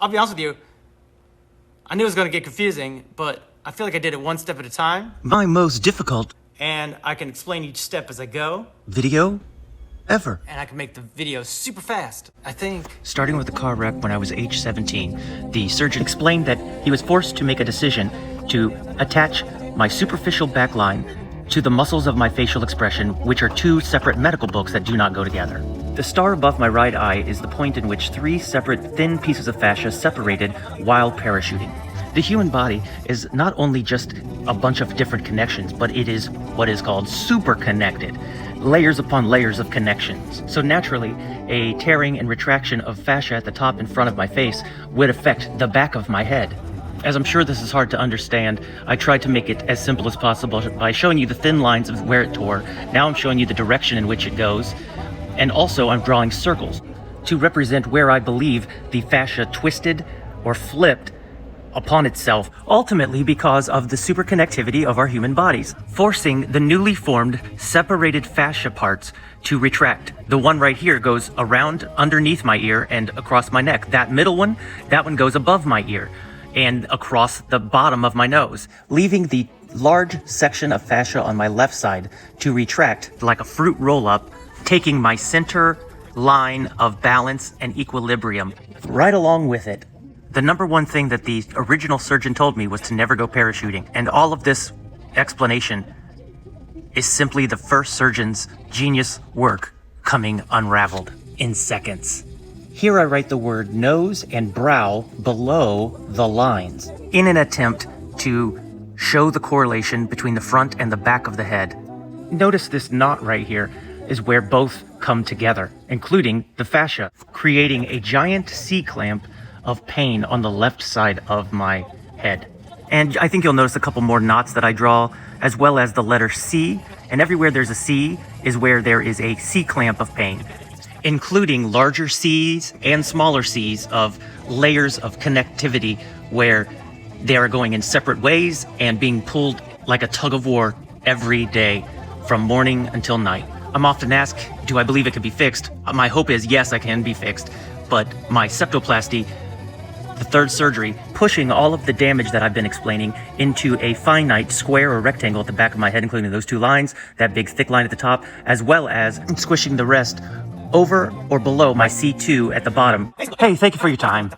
I'll be honest with you, I knew it was going to get confusing, but I feel like I did it one step at a time. My most difficult And I can explain each step as I go. video ever. And I can make the video super fast, I think. Starting with a car wreck when I was age 17, the surgeon explained that he was forced to make a decision to attach my superficial backline to the muscles of my facial expression, which are two separate medical books that do not go together. The star above my right eye is the point in which three separate thin pieces of fascia separated while parachuting. The human body is not only just a bunch of different connections, but it is what is called super connected. Layers upon layers of connections. So naturally, a tearing and retraction of fascia at the top in front of my face would affect the back of my head. As I'm sure this is hard to understand, I tried to make it as simple as possible by showing you the thin lines of where it tore. Now I'm showing you the direction in which it goes. And also I'm drawing circles to represent where I believe the fascia twisted or flipped upon itself, ultimately because of the superconnectivity of our human bodies, forcing the newly formed separated fascia parts to retract. The one right here goes around underneath my ear and across my neck. That middle one, that one goes above my ear and across the bottom of my nose, leaving the large section of fascia on my left side to retract like a fruit roll-up, taking my center line of balance and equilibrium right along with it. The number one thing that the original surgeon told me was to never go parachuting. And all of this explanation is simply the first surgeon's genius work coming unraveled in seconds. Here I write the word nose and brow below the lines in an attempt to show the correlation between the front and the back of the head. Notice this knot right here is where both come together, including the fascia, creating a giant C-clamp of pain on the left side of my head. And I think you'll notice a couple more knots that I draw, as well as the letter C, and everywhere there's a C is where there is a C-clamp of pain, including larger C's and smaller C's of layers of connectivity where they are going in separate ways and being pulled like a tug of war every day from morning until night. I'm often asked, do I believe it could be fixed? My hope is yes, I can be fixed, but my septoplasty, the third surgery, pushing all of the damage that I've been explaining into a finite square or rectangle at the back of my head, including those two lines, that big thick line at the top, as well as squishing the rest over or below my C2 at the bottom. Hey, thank you for your time.